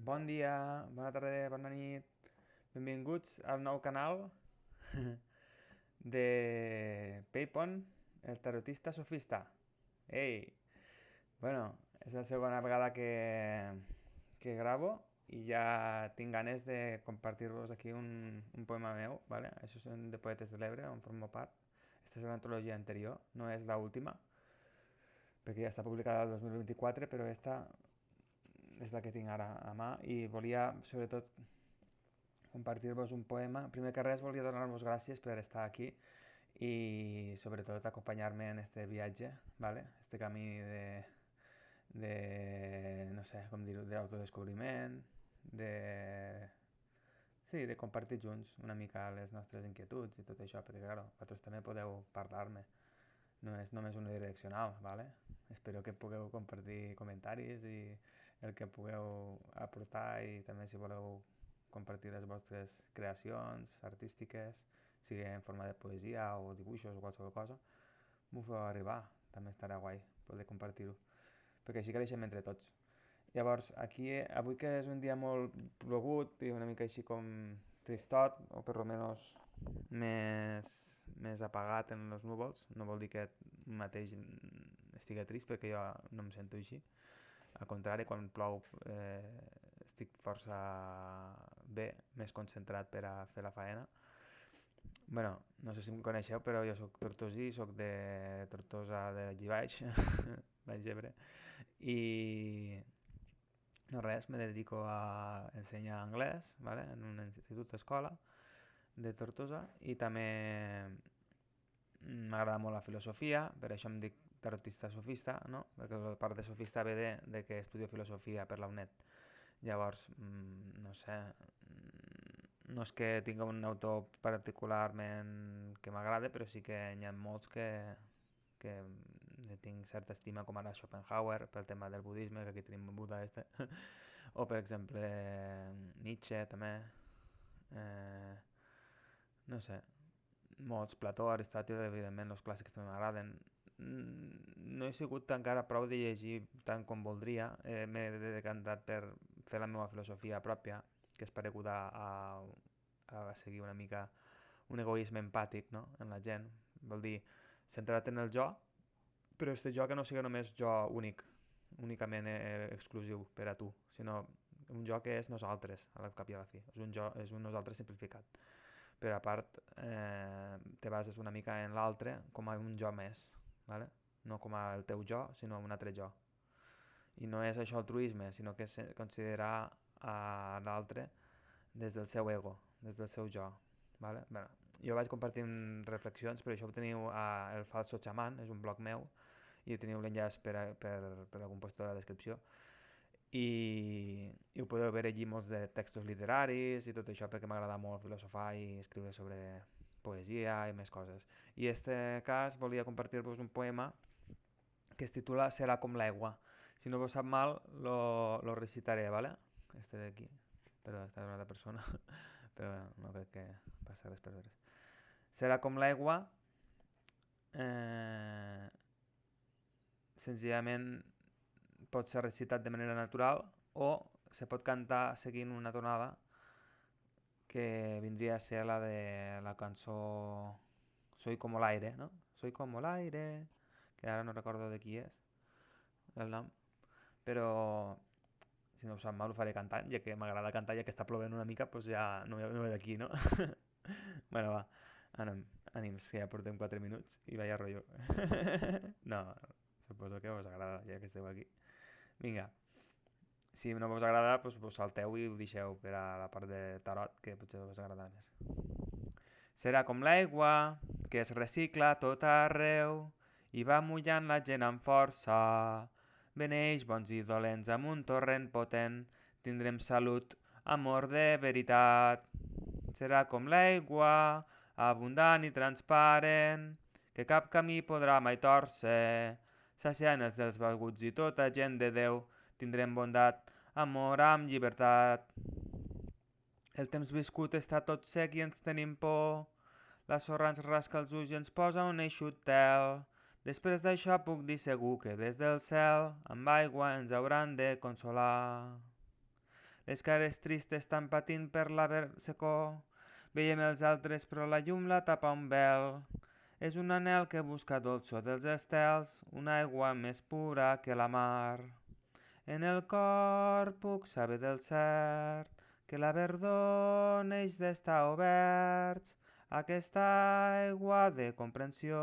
Bon dia, bona tarda, bona nit. Benvinguts al nou canal de Paypon, el tarotista sofista. Ei, bueno, és la segona vegada que gravo i ja tinc ganes de compartir-vos aquí un poema meu, ¿vale? Això són de Poetes de l'Ebre, on formo part. Esta és l'antologia anterior, no és la última, perquè ja està publicada el 2024, però esta és la que tinc ara a mà i volia, sobretot, compartir-vos un poema. Primer que res volia donar-vos gràcies per estar aquí i sobretot acompanyar-me en este viatge, ¿vale? Este camí no sé com dir-ho, d'autodescobriment, sí, de compartir junts una mica les nostres inquietuds i tot això, perquè, claro, vosaltres també podeu parlar-me. No és només unidireccional, ¿vale? Espero que pugueu compartir comentaris i el que pugueu aportar i també si voleu compartir les vostres creacions artístiques, sigui en forma de poesia o dibuixos o qualsevol cosa, m'ho feu arribar, també estarà guai poder compartir-ho, perquè així creixem entre tots. Llavors, aquí, avui que és un dia molt plogut i una mica així com tristot, o per almenys més apagat en els núvols, no vol dir que mateix estigui trist perquè jo no em sento així. Al contrari, quan plou estic força bé, més concentrat per a fer la faena. Bueno, no sé si em coneixeu, però jo sóc tortosí, sóc de Tortosa de allí baix, baix Ebre, i no res, me dedico a ensenyar anglès, ¿vale? En un institut d'escola de Tortosa i també m'agrada molt la filosofia, per això em dic tarotista sofista, no? Perquè la part de sofista ve de que estudio filosofia per la UNED. Llavors, no sé, no és que tinga un autor particularment que m'agrada, però sí que hi ha molts que tinc certa estima, com ara Schopenhauer, pel tema del budisme, que aquí tenim Buda este, o per exemple Nietzsche també, no sé, molts, Plató, Aristòtil, evidentment, els clàssics també m'agraden. No he sigut encara prou de llegir tant com voldria, m'he decantat per fer la meva filosofia pròpia, que és pareguda a seguir una mica un egoisme empàtic, no? En la gent. Vol dir, centrat en el jo, però este jo que no sigui només jo únic, únicament exclusiu per a tu, sinó un jo que és nosaltres, al cap i a la fi. És un jo, és un nosaltres simplificat. Però a part te bases una mica en l'altre com a un jo més, ¿vale? No com a el teu jo, sinó un altre jo. I no és això altruisme, sinó que és considerar a l'altre des del seu ego, des del seu jo. ¿Vale? Bueno, jo vaig compartint reflexions, però això ho teniu a El Falso Xaman, és un blog meu, i teniu l'enllaç per algun post de la descripció. I ho podeu veure allí molts de textos literaris i tot això perquè m'agrada molt filosofar i escriure sobre poesia i més coses. I en este cas volia compartir-vos un poema que es titula Serà com l'aigua. Si no vos sap mal, lo recitaré, ¿vale? Este d'aquí. Perdó, esta és una altra persona, però no crec que passi res per res. Serà com l'aigua, senzillament pot ser recitat de manera natural o se pot cantar seguint una tonada que vindria a ser la de la cançó Soy como el aire, no? Soy como el aire, que ara no recordo de qui és el nom, però si no us sap mal ho faré cantant, ja que m'agrada cantar, ja que està plovent una mica, doncs ja no ve d'aquí, no? Bueno, va, anem, ànims, que ja portem 4 minuts i vaya rotllo. No, suposo que us agrada, ja que esteu aquí. Vinga, si no vos agrada, doncs vos salteu i ho deixeu per a la part de tarot, que potser vos agrada més. Serà com l'aigua, que es recicla a tot arreu i va mullant la gent amb força. Beneix bons i dolents amb un torrent potent, tindrem salut, amor de veritat. Serà com l'aigua, abundant i transparent, que cap camí podrà mai tòrcer. Saciant els dels beguts i tota gent de Déu, tindrem bondat, amor amb llibertat. El temps viscut està tot sec i ens tenim por. La sorra ens rasca els ulls i ens posa un eixut tel. Després d'això puc dir segur que des del cel amb aigua ens hauran de consolar. Les cares tristes estan patint per la secor. Veiem els altres però la llum la tapa un vel. És un anel que busca dolçor dels estels, una aigua més pura que la mar. En el cor puc saber del cert que la verdor neix d'estar oberts. Aquesta aigua de comprensió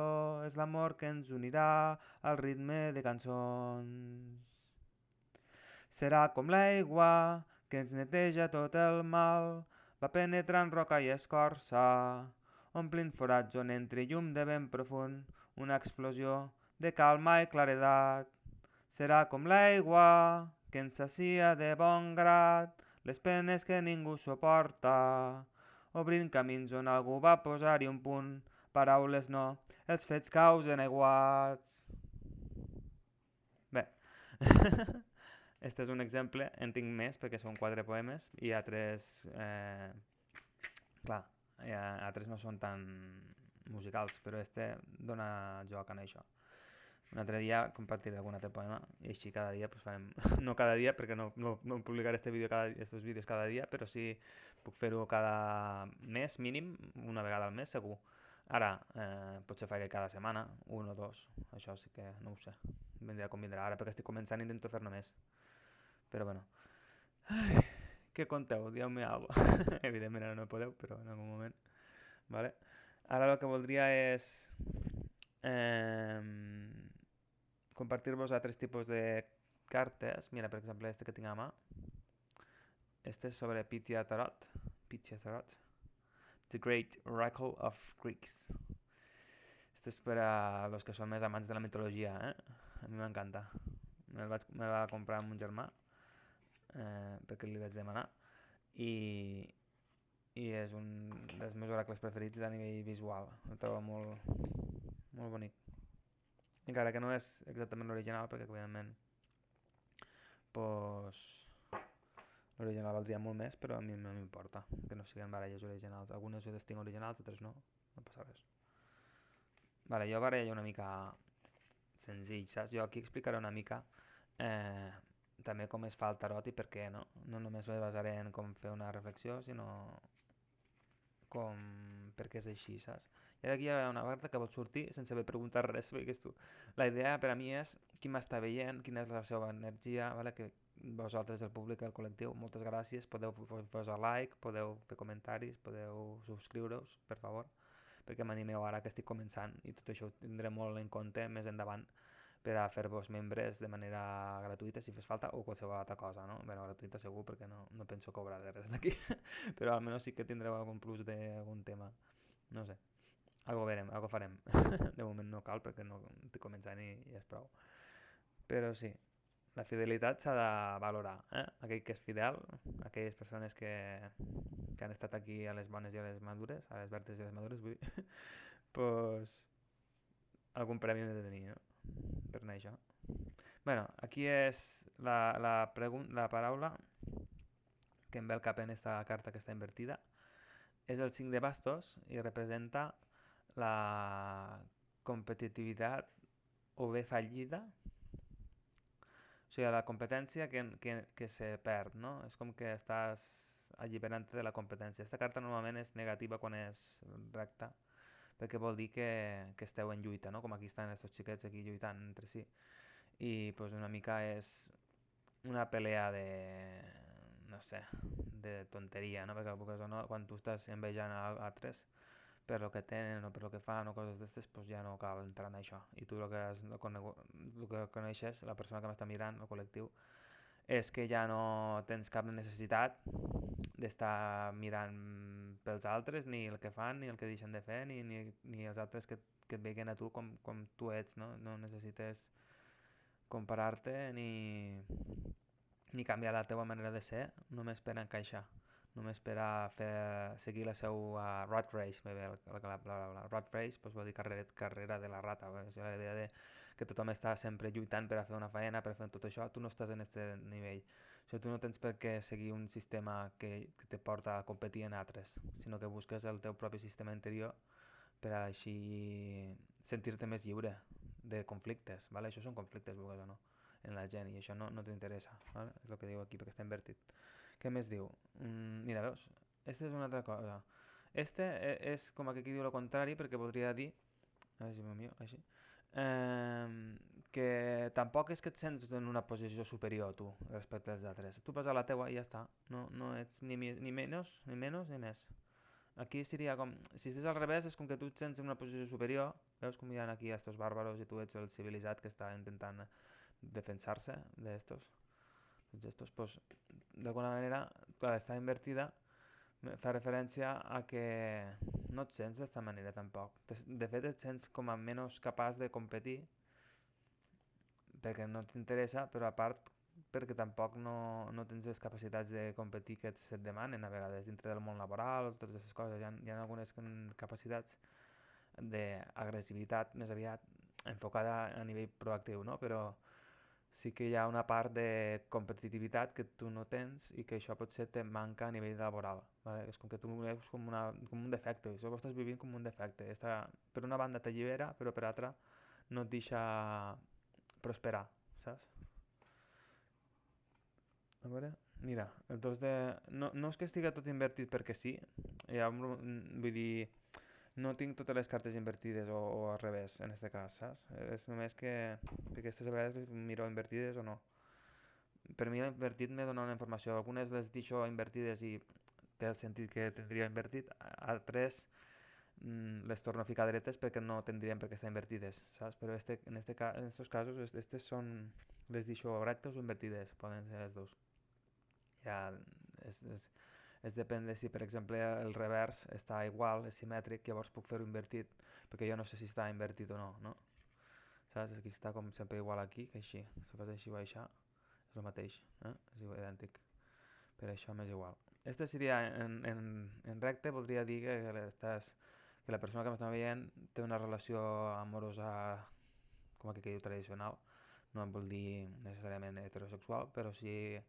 és l'amor que ens unirà al ritme de cançons. Serà com l'aigua que ens neteja tot el mal, va penetrant roca i escorça, omplint forats on entri llum de ben profund, una explosió de calma i claredat. Serà com l'aigua que ens sacia de bon grat les penes que ningú suporta, obrint camins on algú va posar-hi un punt, paraules no, els fets causen aiguats. Bé, este és un exemple, en tinc més perquè són 4 poemes i altres, clar, altres no són tan musicals, però este dona joc en això. Un altre dia compartiré algun altre poema i així cada dia pues, farem, no cada dia perquè no publicaré estos vídeos cada dia, però sí puc fer-ho cada mes mínim, una vegada al mes segur. Ara, potser faig cada setmana, un o dos, això sí que no ho sé, vindrà com vindrà. Ara perquè estic començant intento fer-ne més, però bueno. Ai, què conteu? Dieu-me alguna cosa. Evidentment ara no podeu, però en algun moment. Vale? Ara el que voldria és compartir-vos altres tipus de cartes. Mira, per exemple, este que tinc a mà. Este és sobre Pitya Tarot. Pitya Tarot. The Great Oracle of Greeks. Este és per a los que són més amants de la mitologia, A mi m'encanta. Me va comprar amb un germà perquè li vaig demanar i és un dels meus oracles preferits a nivell visual. Ho trobo molt, molt bonic. Encara que no és exactament l'original, perquè evidentment pues, l'original valdria molt més, però a mi no m'importa que no siguin baralles originals. Algunes jo les tinc originals, altres no, no passa res. Vale, jo barallo una mica senzill, saps? Jo aquí explicaré una mica també com es fa el tarot i per què, no? No només me basaré en com fer una reflexió, sinó com per què és així, saps? I ara aquí hi ha una carta que vol sortir sense haver preguntat res, perquè tu. La idea per a mi és qui m'està veient, quina és la seva energia, vale? Que vosaltres, el públic, el col·lectiu, moltes gràcies, podeu posar like, podeu fer comentaris, podeu subscriure-us, per favor, perquè m'animeu ara que estic començant i tot això ho tindré molt en compte més endavant per a fer-vos membres de manera gratuïta si fes falta o qualsevol altra cosa, no? Bé, gratuïta segur perquè no penso cobrar de res d'aquí, però almenys sí que tindreu algun plus d'algun tema, no sé. Algo verem, algo farem. De moment no cal perquè no estic començant i és prou. Però sí, la fidelitat s'ha de valorar, Aquell que és fidel, aquelles persones que han estat aquí a les bones i a les madures, a les verdes i a les madures, vull dir, pues algun premi hem de tenir, no? Per anar això. Bueno, aquí és la paraula que em ve al cap en esta carta que està invertida. És el 5 de bastos i representa la competitivitat o bé fallida, o sigui, la competència que se perd, no? És com que estàs alliberant-te de la competència. Aquesta carta normalment és negativa quan és recta, perquè vol dir que esteu en lluita, no? Com aquí estan aquests xiquets aquí lluitant entre si. I pues, una mica és una pelea de, no sé, de tonteria, no? Perquè no, quan tu estàs envejant a altres per lo que tenen o per lo que fan o coses d'estes, pues ja no cal entrar en això. I tu el que coneixes, la persona que m'està mirant, el col·lectiu, és que ja no tens cap necessitat d'estar mirant pels altres, ni el que fan, ni el que deixen de fer, ni els altres que et veguen a tu com tu ets, no? No necessites comparar-te ni canviar la teva manera de ser només per encaixar, només per a seguir la seva rat race, la rat race pues, vol dir carrera de la rata, és la idea de que tothom està sempre lluitant per a fer una feina, per a fer tot això, tu no estàs en aquest nivell. O sigui, tu no tens per què seguir un sistema que te porta a competir en altres, sinó que busques el teu propi sistema interior per a així sentir-te més lliure de conflictes, ¿vale? Això són conflictes, vulguis o no, en la gent, i això no t'interessa, ¿vale? És el que diu aquí, perquè està invertit. Què més diu? Mira, veus? Este és una altra cosa. Este és com aquí diu el contrari perquè podria dir, a veure si m'ho miro així, que tampoc és que et sents en una posició superior tu respecte als altres. Tu vas a la teua i ja està. No ets ni menys ni menys ni més. Aquí seria com, si estàs al revés és com que tu et sents en una posició superior, veus com hi ha aquí estos bàrbaros i tu ets el civilitzat que està intentant defensar-se d'estos. Doncs estos, pues, d'alguna manera, clar, està invertida, fa referència a que no et sents d'esta manera tampoc. De fet, et sents com a menys capaç de competir perquè no t'interessa, però a part perquè tampoc no tens les capacitats de competir que se't demanen a vegades dintre del món laboral, totes aquestes coses. Hi ha algunes capacitats d'agressivitat més aviat enfocada a nivell proactiu, no? Però sí que hi ha una part de competitivitat que tu no tens i que això potser te manca a nivell laboral. ¿Vale? És com que tu ho veus com un defecte, això ho estàs vivint com un defecte. Per una banda t'allibera, però per altra no et deixa prosperar, saps? A veure, mira, el 2 de... No és que estigui tot invertit perquè sí, vull dir, no tinc totes les cartes invertides o al revés, en aquest cas, saps? És només que aquestes vegades les miro invertides o no. Per mi l'invertit me dona una informació. Algunes les deixo invertides i té el sentit que tindria invertit, altres les torno a ficar dretes perquè no tindrien per què estar invertides, saps? Però en estos casos, aquestes són, les deixo rectes o invertides, poden ser les dos. Ja es depèn de si, per exemple, el revers està igual, és simètric, llavors puc fer-ho invertit, perquè jo no sé si està invertit o no, no? Saps? Aquí està com sempre igual aquí, que així. Si fas així o així, és el mateix, és idèntic. Per això m'és igual. Este seria en recte, voldria dir que la persona que m'està veient té una relació amorosa, com aquí que diu tradicional, no em vol dir necessàriament heterosexual, però sí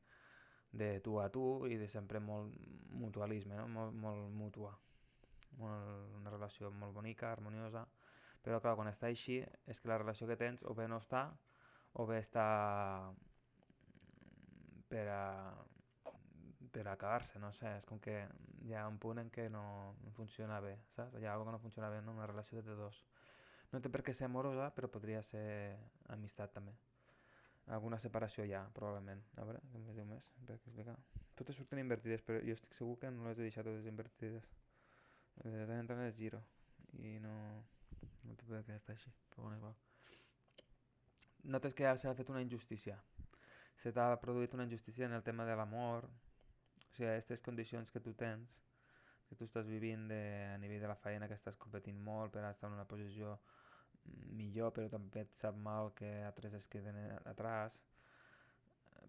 de tu a tu i de sempre molt mutualisme, no? Molt mútua, una relació molt bonica, harmoniosa, però clar, quan està així és que la relació que tens o bé no està o bé està per a per acabar-se, no sé, és com que hi ha un punt en què no funciona bé, saps? Hi ha alguna que no funciona bé en una relació de dos. No té per què ser amorosa, però podria ser amistat també. Alguna separació hi ha, probablement. A veure, què em diu més? Per explicar. Totes surten invertides, però jo estic segur que no les he deixat totes invertides. De tant en tant les giro i no té per què estar així, però bueno, igual. Notes que s'ha fet una injustícia. Se t'ha produït una injustícia en el tema de l'amor, o sigui, aquestes condicions que tu tens, que tu estàs vivint a nivell de la feina, que estàs competint molt per estar en una posició millor, però també et sap mal que altres es queden atrás.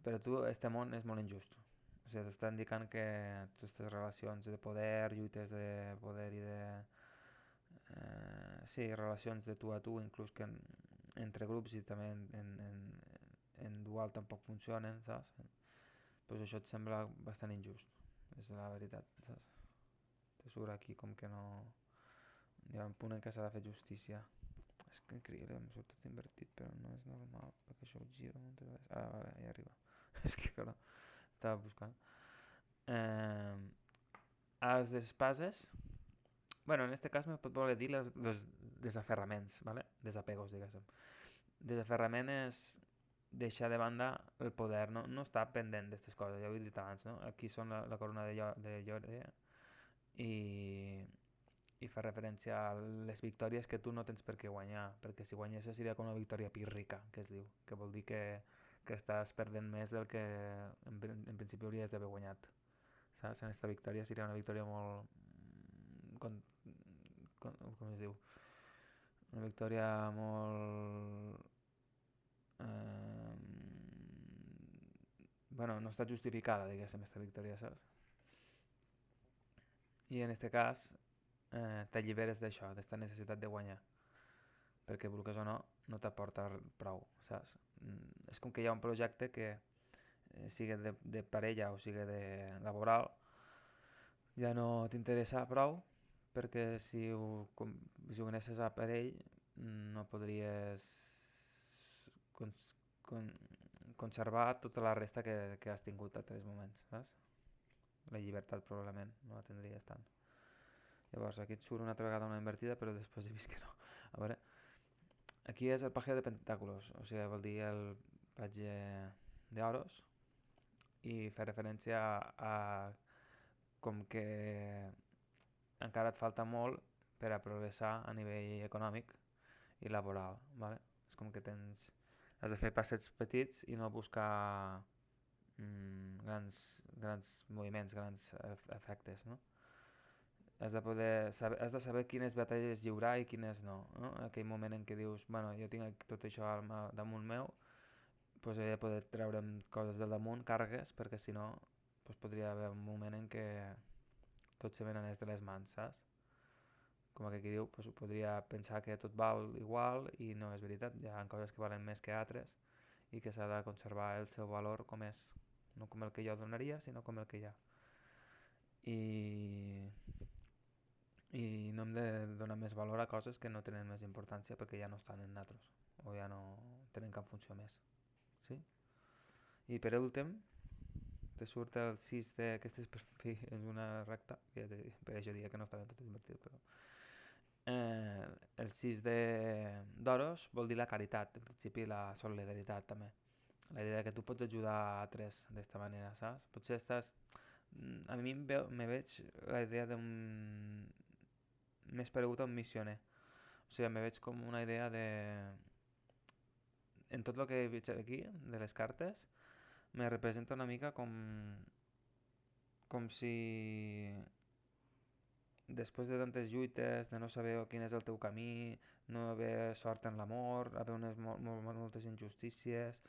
Per a tu, este món és molt injust. O sigui, t'està indicant que totes aquestes relacions de poder, lluites de poder i de... sí, relacions de tu a tu, inclús que entre grups i també en dual tampoc funcionen, saps? Pues això et sembla bastant injust, és la veritat, saps? Te surt aquí com que no... Hi ha un punt en què s'ha de fer justícia. És que increïble, em surt tot invertit, però no és normal, perquè això ho giro moltes vegades. Vale, ja arriba. És que clar, estava buscant. Els despases, bueno, en este cas me pot voler dir los desaferraments, ¿vale? Desapegos, diguéssim. Desaferrament és deixar de banda el poder, no estar pendent d'aquestes coses, ja ho he dit abans, no? Aquí són la corona de Llore i fa referència a les victòries que tu no tens per què guanyar, perquè si guanyessis seria com una victòria pírrica, que es diu, que vol dir que estàs perdent més del que en principi hauries d'haver guanyat. Saps? En aquesta victòria seria una victòria molt... com es diu? Una victòria molt... bueno, no està justificada, diguéssim, aquesta victòria, saps? I en aquest cas t'alliberes d'això, d'aquesta necessitat de guanyar, perquè vulguis o no, no t'aporta prou, saps? És com que hi ha un projecte que sigui de parella o sigui de laboral, ja no t'interessa prou, perquè si ho anessis a parell no podries con conservar tota la resta que has tingut a tres moments, saps? la llibertat probablement no la tindries tant. Llavors aquí et surt una altra vegada una invertida, però després he vist que no. A veure, aquí és el paje de pentáculos, o sigui, vol dir el patge d'oros, i fa referència a com que encara et falta molt per a progressar a nivell econòmic i laboral, ¿vale? És com que has de fer passets petits i no buscar grans moviments, grans efectes, no? Has de saber quines batalles lliurar i quines no? Aquell moment en què dius, bueno, jo tinc tot això damunt meu, doncs he de poder treure'm coses del damunt, càrregues, perquè si no podria haver un moment en què tot se me n'anés de les mans, saps? Com que aquí diu, podria pensar que tot val igual i no és veritat, hi ha coses que valen més que altres i que s'ha de conservar el seu valor com és, no com el que jo donaria, sinó com el que hi ha. I no hem de donar més valor a coses que no tenen més importància perquè ja no estan en nosaltres o ja no tenen cap funció més. Sí? I per últim, te surt el 6 de... Aquesta és una recta, per això dia que no estava tot invertit, però... el 6 d'oros vol dir la caritat, en principi la solidaritat també. La idea que tu pots ajudar a altres d'esta manera, saps? Potser estàs... A mi me veig la idea d'un... més paregut a un missioner. O sigui, me veig com una idea de... En tot el que veig aquí, de les cartes, me representa una mica com si després de tantes lluites, de no saber quin és el teu camí, no haver sort en l'amor, haver moltes injustícies,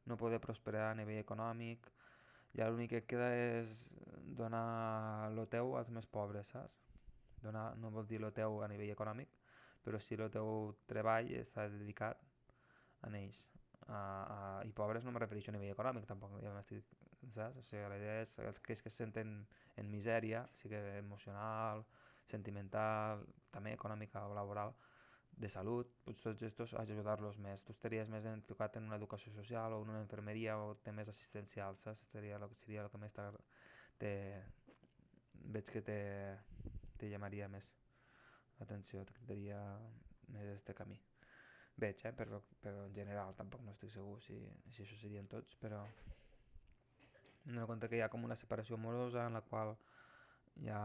no poder prosperar a nivell econòmic, ja l'únic que queda és donar lo teu als més pobres, saps? Donar no vol dir lo teu a nivell econòmic, però sí el teu treball està dedicat a ells. I pobres no me refereixo a nivell econòmic tampoc, ja m'estic, saps? O sigui, la idea és aquells que se senten en misèria, sigui emocional, sentimental, també econòmica o laboral, de salut, tots aquests ajudar-los més. Tu estaries més enfocat en una educació social o en una infermeria o temes assistencials, saps? Seria el que més te, veig que te llamaria més l'atenció, te cridaria més este camí. Veig, però en general tampoc no estic segur si això serien tots, però em dono compte que hi ha com una separació amorosa en la qual hi ha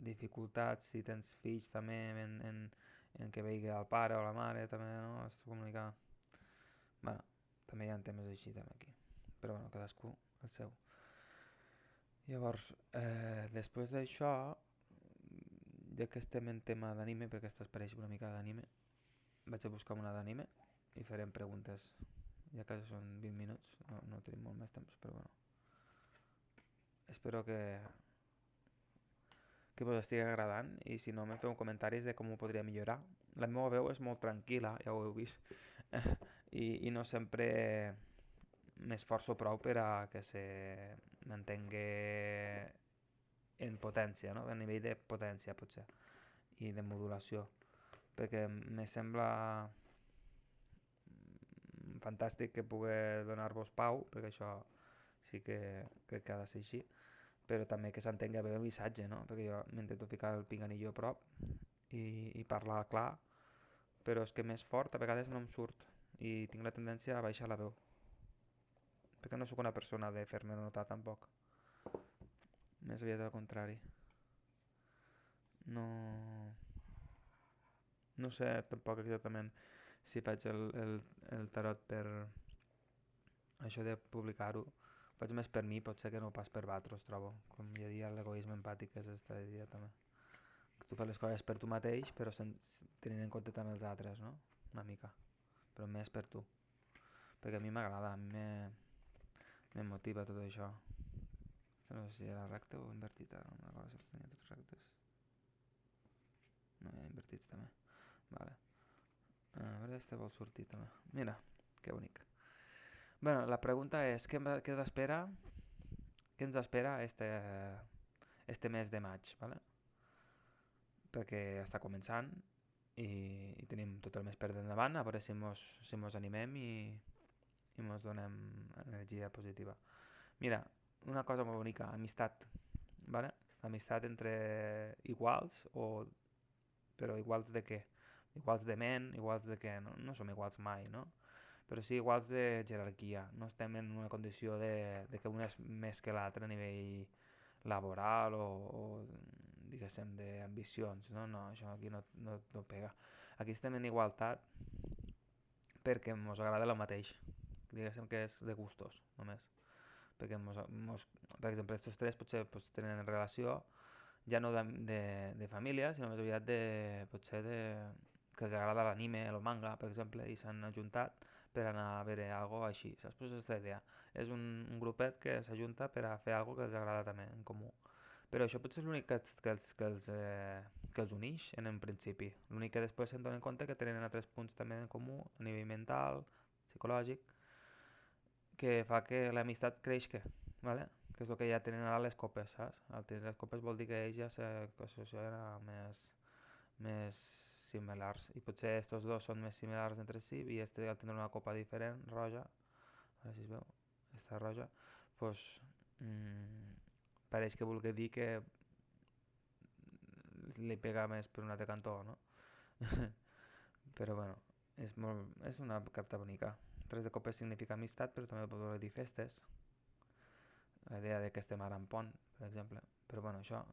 dificultats si tens fills també en que vegi el pare o la mare també, no? És com una mica... Bueno, també hi ha temes així també aquí, però bueno, cadascú el seu. Llavors, després d'això, ja que estem en tema d'anime, perquè aquesta es pareix una mica d'anime, vaig a buscar una d'anime i farem preguntes, ja que són 20 minuts, no tenim molt més temps, però bueno. Espero que us estigui agradant i si no me feu comentaris de com ho podria millorar. La meva veu és molt tranquil·la, ja ho heu vist, i no sempre m'esforço prou per a que se mantengui en potència, no? A nivell de potència potser, i de modulació, perquè me sembla fantàstic que pugui donar-vos pau, perquè això sí que crec que ha de ser així, però també que s'entengui bé el missatge, no? Perquè jo m'intento ficar el pinganillo a prop i parlar clar, però és que més fort a vegades no em surt i tinc la tendència a baixar la veu, perquè no sóc una persona de fer-me notar tampoc, més aviat al contrari. No sé tampoc exactament si faig el tarot per això de publicar-ho. Faig més per mi, potser que no pas per vosaltres, trobo. Com ja dia l'egoisme empàtic és aquesta idea també. Que tu fas les coses per tu mateix, però tenint en compte també els altres, no? Una mica. Però més per tu. Perquè a mi m'agrada, a mi me motiva tot això. No sé si era recte o invertit, no me'n recordo si els tenia tots rectes. No, hi ha invertits també. Vale. A veure, este vol sortir també. Mira, que bonic. Bueno, la pregunta és, què ens espera este mes de maig, ¿vale? Perquè està començant i tenim tot el mes per endavant, a veure si mos animem i mos donem energia positiva. Mira, una cosa molt bonica, amistat, ¿vale? Amistat entre iguals, però iguals de què? Iguals de ment, iguals de què? No som iguals mai, no? Però sí iguals de jerarquia. No estem en una condició de que un és més que l'altre a nivell laboral o diguéssim, d'ambicions, no? No, això aquí no pega. Aquí estem en igualtat perquè ens agrada el mateix. Diguéssim que és de gustos, només. Perquè, per exemple, estos tres potser pues, tenen relació ja no de família, sinó més aviat potser que els agrada l'anime, el manga, per exemple, i s'han ajuntat per anar a veure alguna així, saps? Pues és la idea. És un grupet que s'ajunta per a fer alguna que els agrada també, en comú. Però això potser és l'únic que els uneix en un principi. L'únic que després se'n donen compte que tenen altres punts també en comú, a nivell mental, psicològic, que fa que l'amistat creixi, ¿vale? Que és el que ja tenen ara les copes, saps? Al tenir les copes vol dir que ells ja s'associen a més similars i potser estos dos són més similars entre si i este al tindre una copa diferent, roja, a veure si es veu, esta roja, pues, pareix que vulgui dir que li pega més per un altre cantó, no? Però bueno, és una carta bonica. Tres de copes significa amistat, però també pot voler dir festes. La idea de que estem ara en pont, per exemple. Però bueno, això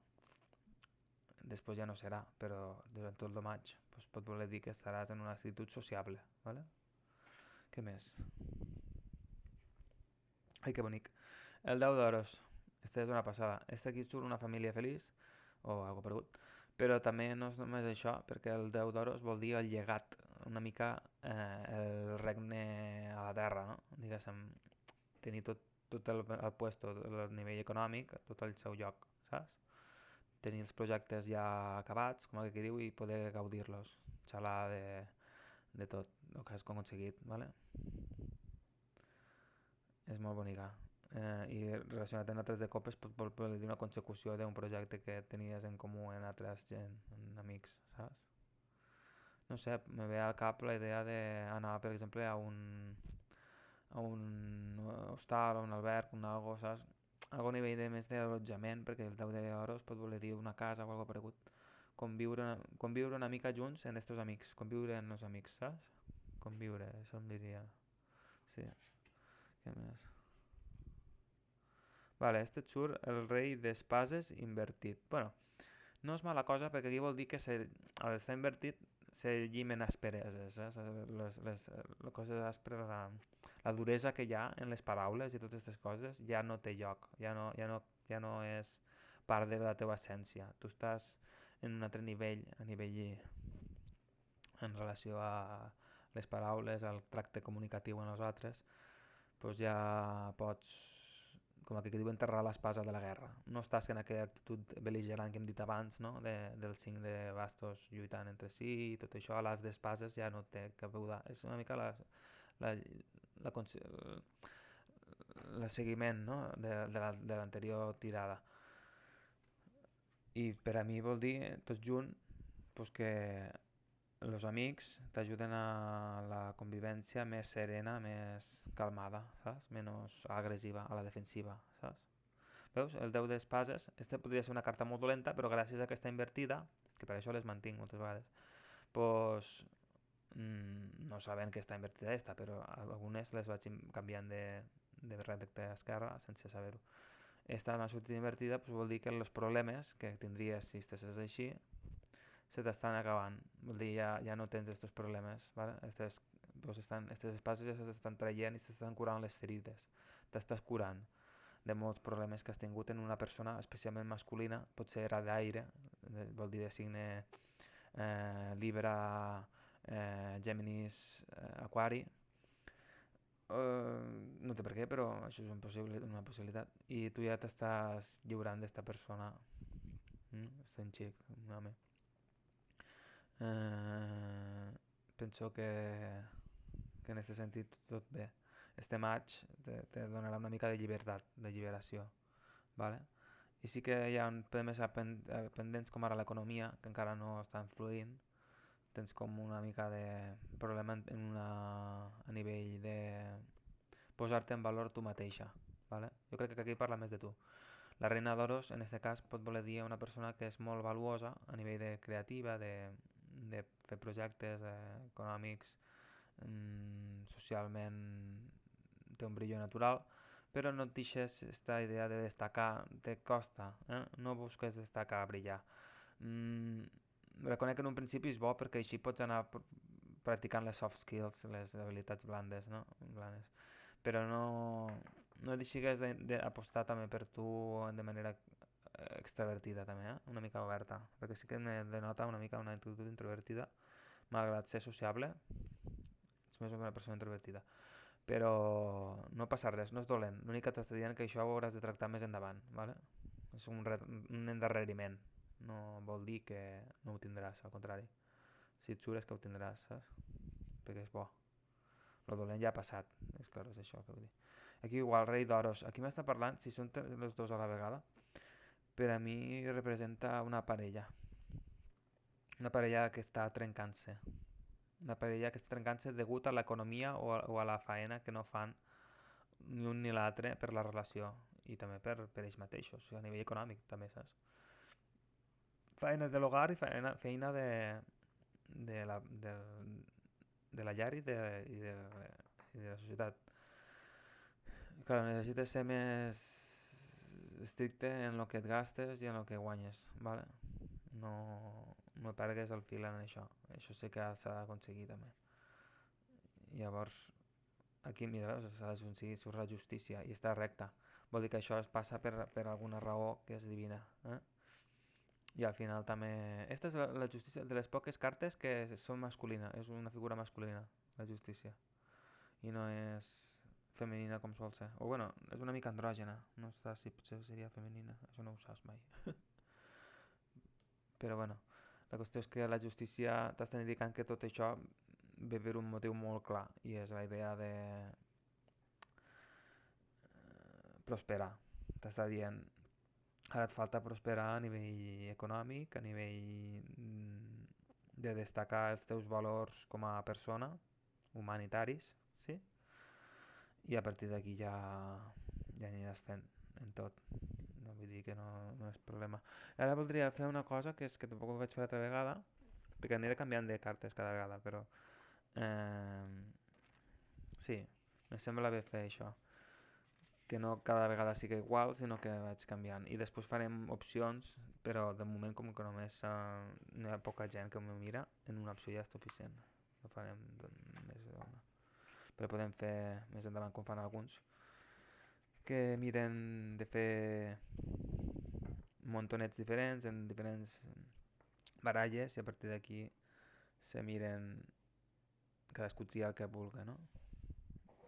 després ja no serà, però durant tot el maig pues, pot voler dir que estaràs en una actitud sociable, ¿vale? Què més? Ai, que bonic. El 10 d'oros. Esta és una passada. Esta aquí surt una família feliç, o algo paregut, però també no és només això, perquè el 10 d'oros vol dir el llegat, una mica el regne a la terra, no? Diguéssim, tenir tot el puesto, el nivell econòmic, tot el seu lloc, saps? Tenir els projectes ja acabats, com aquí diu, i poder gaudir-los, xalar de tot el que has aconseguit, ¿vale? És molt bonica. I relacionat amb altres de copes pot voler dir una consecució d'un projecte que tenies en comú en altres gent, en amics, saps? No sé, me ve al cap la idea d'anar, per exemple, a un hostal, a un alberg, un algo, saps? Algo a nivell de més d'allotjament, perquè el 10 d'euros pot voler dir una casa o algo paregut. Conviure una mica junts en estos amics, conviure en els amics, saps? Conviure, això em diria. Sí, què més? Vale, este et surt el rei d'espases invertit. Bueno, no és mala cosa perquè aquí vol dir que al estar invertit se llimen aspereses, les coses asperes, la duresa que hi ha en les paraules i totes aquestes coses ja no té lloc, ja no és part de la teva essència. Tu estàs en un altre nivell, a nivell en relació a les paraules, al tracte comunicatiu amb nosaltres, doncs ja pots, com aquí que diu, enterrar l'espasa de la guerra. No estàs en aquella actitud bel·ligerant que hem dit abans, no? Del cinc de bastos lluitant entre si i tot això, a les d'espases ja no té cabuda. És una mica la, la, el seguiment, no? de l'anterior tirada. I per a mi vol dir, tot junt, pues que els amics t'ajuden a la convivència més serena, més calmada, saps? Menys agressiva, a la defensiva, saps? Veus? El 10 d'espases, este podria ser una carta molt dolenta, però gràcies a que està invertida, que per això les mantinc moltes vegades, pues, no sabent que està invertida esta, però algunes les vaig canviant de recte a esquerra sense saber-ho. Esta m'ha sortit invertida, pues vol dir que els problemes que tindries si estessis així se t'estan acabant. Vol dir, ja no tens aquests problemes, ¿vale? Estes espases ja s'estan traient i s'estan curant les ferides. T'estàs curant de molts problemes que has tingut en una persona, especialment masculina, potser era d'aire, vol dir de signe Libra, Géminis, Aquari. No té per què, però això és una possibilitat. I tu ja t'estàs lliurant d'esta persona. Està en xic, un home. Penso que en aquest sentit tot bé. Este maig te donarà una mica de llibertat, de lliberació, ¿vale? I sí que hi ha temes pendents com ara l'economia, que encara no estan fluint. Tens com una mica de problema a nivell de posar-te en valor tu mateixa, Vale? Jo crec que aquí parla més de tu. La reina d'oros, en aquest cas, pot voler dir una persona que és molt valuosa a nivell de creativa, de fer projectes econòmics, socialment té un brillo natural, però no et deixes aquesta idea de destacar, te costa, no busques destacar, brillar. Mm, Reconec que en un principi és bo perquè així pots anar practicant les soft skills, les habilitats blandes, no? Blanes. Però no deixigues d'apostar també per tu de manera extrovertida també, una mica oberta, perquè sí que me denota una mica una actitud introvertida, malgrat ser sociable, és més una persona introvertida. Però no passa res, no és dolent, l'únic que t'està dient que això ho hauràs de tractar més endavant, ¿vale? És un endarreriment, no vol dir que no ho tindràs, al contrari, si et surt és que ho tindràs, saps? Perquè és bo. Lo dolent ja ha passat, és clar, és això que vull dir. Aquí igual, rei d'oros. Aquí m'està parlant, si són els dos a la vegada, per a mi representa una parella. Una parella que està trencant-se. Una parella que està trencant-se degut a l'economia o a la faena que no fan ni un ni l'altre per la relació i també per ells mateixos, a nivell econòmic també, saps? Feina de l'hogar i feina de, la, de la llar i de la societat. Clar, necessites ser més estricte en el que et gastes i en el que guanyes, ¿vale? No, no pergues el fil en això. Això sí que s'ha d'aconseguir també. Llavors, aquí, mira, veus, s'ha d'aconseguir surt la justícia i està recta. Vol dir que això es passa per alguna raó que és divina. I al final també... Esta és la justícia de les poques cartes que són masculina, és una figura masculina, la justícia. I no és femenina com sol ser. O bueno, és una mica andrògena, no sé si potser seria femenina, això no ho saps mai. Però bueno, la qüestió és que la justícia t'està indicant que tot això ve per un motiu molt clar i és la idea de prosperar. T'està dient, ara et falta prosperar a nivell econòmic, a nivell de destacar els teus valors com a persona, humanitaris, sí? I a partir d'aquí ja aniràs fent en tot. No vull dir que no és problema. Ara voldria fer una cosa que és que tampoc ho vaig fer l'altra vegada, perquè aniré canviant de cartes cada vegada, però sí, me sembla bé fer això, que no cada vegada sigui igual, sinó que vaig canviant. I després farem opcions, però de moment com que només no hi ha poca gent que m'ho mira, en una opció ja és suficient. No farem més d'una. Però podem fer més endavant com fan alguns, que miren de fer montonets diferents en diferents baralles i a partir d'aquí se miren cadascú tria el que vulgui, no?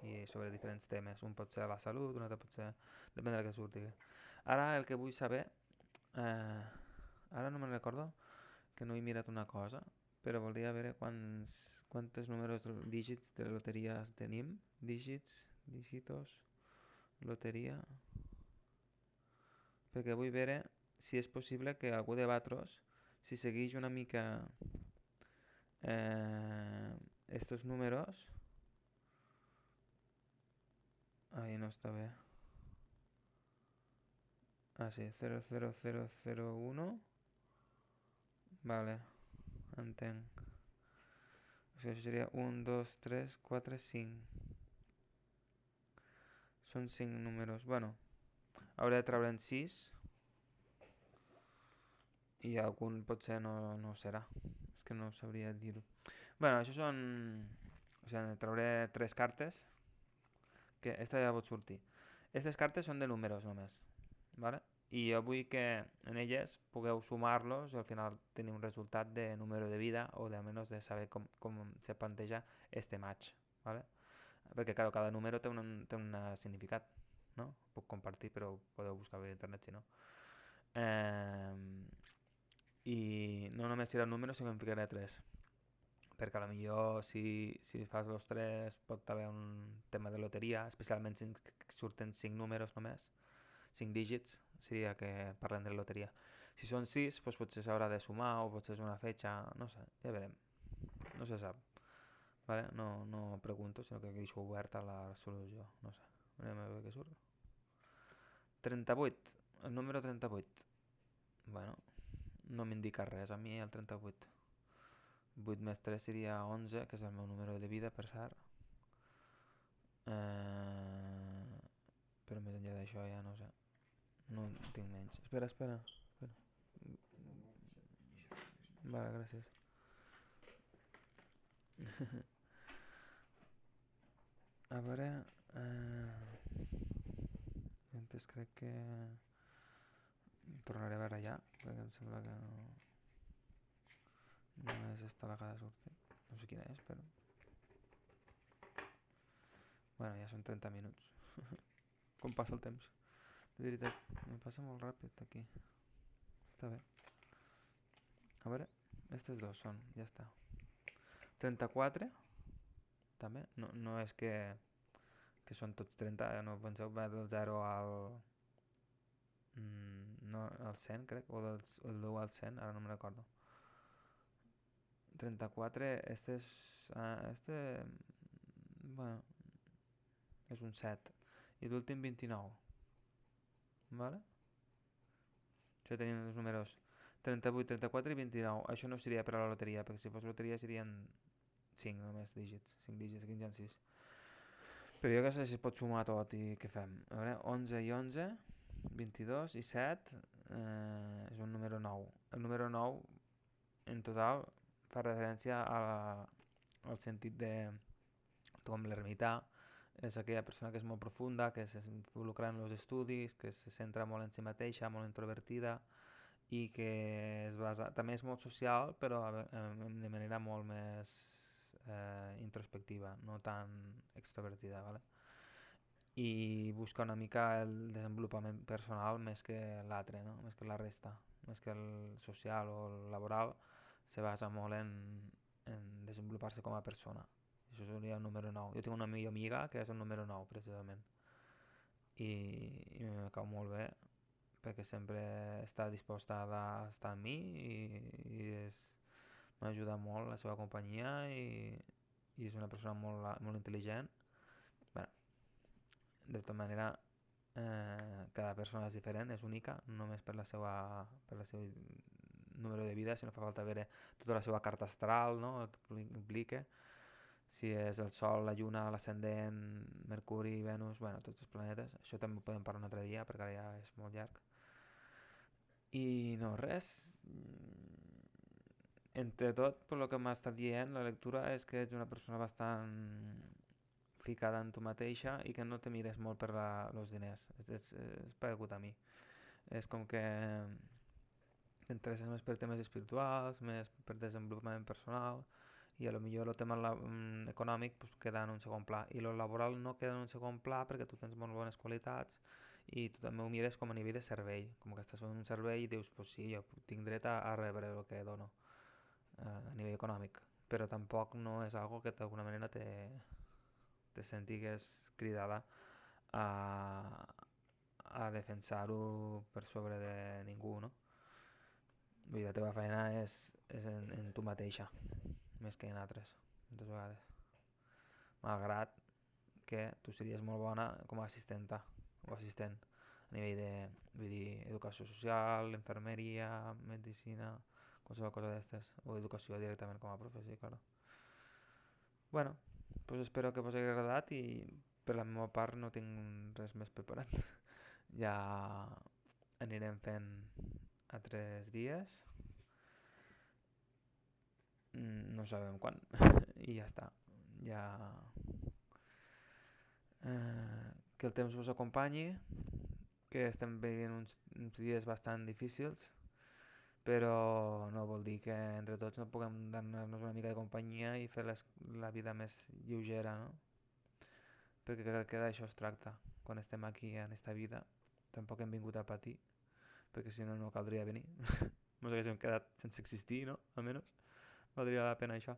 I sobre diferents temes, un pot ser la salut, un altre pot ser... depèn del que surti. Ara el que vull saber, ara no me'n recordo que no he mirat una cosa, però voldria veure quantes números dígits de loteria tenim, dígitos, loteria, perquè vull veure si és possible que algú de Batros, si segueix una mica estos números, ahí no està bé, sí, 00001, vale, entenc, o sigui, això seria 1, 2, 3, 4, 5, són 5 números, bueno, hauré de treure'n 6 i algun potser no serà, és que no sabria dir-ho. Bueno, això són... O sigui, trauré 3 cartes, que esta ja pot sortir. Aquestes cartes són de números només, ¿vale? I jo vull que en elles pugueu sumar-los i al final tenir un resultat de número de vida o de almenys de saber com se planteja este match, ¿vale? Perquè claro, cada número té un significat, no? Puc compartir, però podeu buscar per internet si no. I no només serà un número, sinó que en ficaré 3. Perquè potser si fas els 3 pot haver un tema de loteria, especialment si surten 5 números només, 5 dígits, seria que parlem de loteria. Si són 6, doncs potser s'haurà de sumar o potser és una fetge, no sé, ja verem. No se sap. Vale? No pregunto, sinó que deixo oberta la solució. No sé, anem a veure què surt. 38, el número 38. Bueno, no m'indica res a mi el 38. 8 més 3 seria 11, que és el meu número de vida, per cert. Però més enllà d'això ja no sé. No en tinc menys. Espera. Vale, gràcies. A veure... Antes crec que... Tornaré a veure ja, perquè em sembla que no... No és esta la que ha de sortir. No sé quina és, però... Bueno, ja són 30 minuts. Com passa el temps. De veritat, em passa molt ràpid aquí. Està bé. A veure, estes dos són, ja està. 34, també. No és que són tots 30, no penseu, va del 0 al... no, al 100, crec, o del 1 al 100, ara no me'n recordo. 34, este és... bueno, és un 7. I l'últim 29. Vale? Això tenim els números 38, 34 i 29. Això no seria per a la loteria, perquè si fos loteria serien 5 només dígits. 5 dígits, aquí en 6. Però jo que sé si es pot sumar tot i què fem. A veure, 11 i 11, 22 i 7 és un número 9. El número 9 en total fa referència al sentit de com l'ermità és aquella persona que és molt profunda, que s'involucra en els estudis, que se centra molt en si mateixa, molt introvertida i que es basa, també és molt social però de manera molt més introspectiva, no tan extrovertida, ¿vale? I busca una mica el desenvolupament personal més que l'altre, no? Més que la resta, més que el social o el laboral se basa molt en desenvolupar-se com a persona. Això seria el número 9. Jo tinc una millor amiga que és el número 9 precisament i me cau molt bé perquè sempre està disposta a estar amb mi i m'ajuda molt la seva companyia i és una persona molt intel·ligent. Bé, de tota manera cada persona és diferent, és única, no només per el seu número de vida, sinó fa falta veure tota la seva carta astral, no? El que implica, si és el Sol, la Lluna, l'ascendent, Mercuri, Venus, bueno, tots els planetes. Això també ho podem parlar un altre dia, perquè ara ja és molt llarg. I no, res. Entre tot, per lo que m'ha estat dient, la lectura és que ets una persona bastant ficada en tu mateixa i que no te mires molt per els diners. És paregut a mi. És com que t'interesses més per temes espirituals, més per desenvolupament personal i a lo millor el tema econòmic pues, queda en un segon pla i el laboral no queda en un segon pla perquè tu tens molt bones qualitats i tu també ho mires com a nivell de servei, com que estàs fent un servei i dius, pues sí, jo tinc dret a rebre el que dono a nivell econòmic, però tampoc no és algo que d'alguna manera te sentigues cridada a defensar-ho per sobre de ningú, no? Vull dir, la teva feina és en tu mateixa, més que en altres, moltes vegades. Malgrat que tu series molt bona com a assistenta o assistent a nivell de, vull dir, educació social, infermeria, medicina, qualsevol cosa d'estes, o educació directament com a professió, claro. Bueno, pues espero que vos hagi agradat i per la meva part no tinc res més preparat. Ja anirem fent altres dies, no sabem quan, i ja està. Ja... que el temps vos acompanyi, que estem vivint uns dies bastant difícils, però no vol dir que entre tots no puguem donar-nos una mica de companyia i fer la vida més lleugera, no? Perquè crec que d'això es tracta quan estem aquí en esta vida. Tampoc hem vingut a patir, perquè si no, no caldria venir. Ens haguéssim quedat sense existir, no? Almenys valdria la pena això.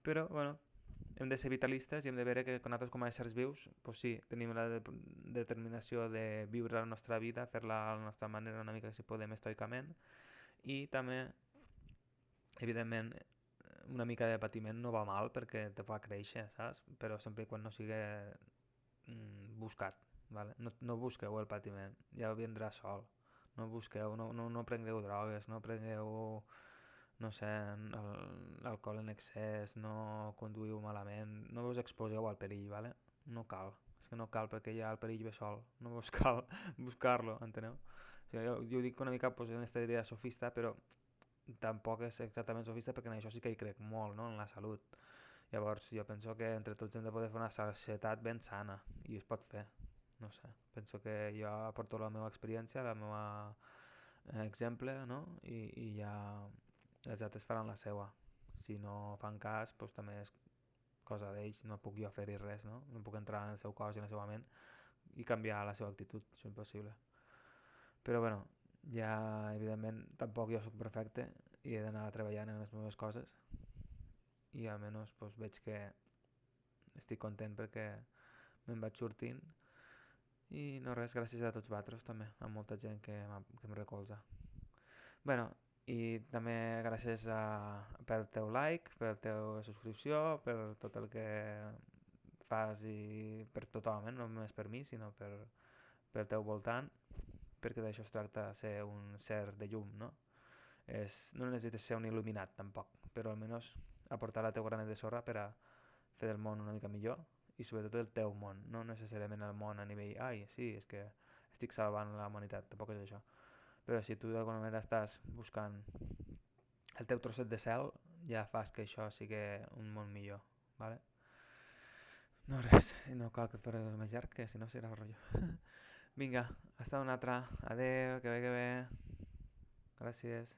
Però, bueno, hem de ser vitalistes i hem de veure que nosaltres com a éssers vius, pues sí, tenim la determinació de viure la nostra vida, fer-la a la nostra manera una mica si podem estoicament i també, evidentment, una mica de patiment no va mal perquè te fa créixer, saps? Però sempre i quan no sigui buscat, vale? No busqueu el patiment, ja vindrà sol. No busqueu, no prengueu drogues, no prengueu, no sé, alcohol en excés, no conduïu malament, no us exposeu al perill, vale? No cal, és que no cal perquè ja el perill ve sol, no us cal buscar-lo, enteneu? O sigui, jo ho dic una mica pues, en aquesta idea sofista, però tampoc és exactament sofista perquè en això sí que hi crec molt, no? En la salut. Llavors jo penso que entre tots hem de poder fer una societat ben sana i es pot fer, no sé. Penso que jo aporto la meva experiència, la meva exemple, no? I ja els altres faran la seva. Si no fan cas, doncs també és cosa d'ells, no puc jo fer-hi res, no? No puc entrar en el seu cos i en la seva ment i canviar la seva actitud, això és impossible. Però bueno, ja evidentment tampoc jo sóc perfecte i he d'anar treballant en les meves coses i almenys pues, veig que estic content perquè me'n vaig sortint i no res, gràcies a tots vosaltres també, a molta gent que em recolza. Bueno, i també gràcies pel teu like, per la teva subscripció, per tot el que fas i per tothom, no només per mi, sinó pel teu voltant, perquè d'això es tracta ser un ser de llum, no? No necessites ser un il·luminat tampoc, però almenys aportar la teva granet de sorra per a fer del món una mica millor i sobretot el teu món, no necessàriament el món a nivell, ai, sí, és que estic salvant la humanitat, tampoc és això. Però si tu d'alguna manera estàs buscant el teu trosset de cel, ja fas que això sigui un món millor, ¿vale? No res, no cal que fer més llarg, que si no serà rotllo. Vinga, hasta una altra. Adeu, que bé, que bé. Gràcies.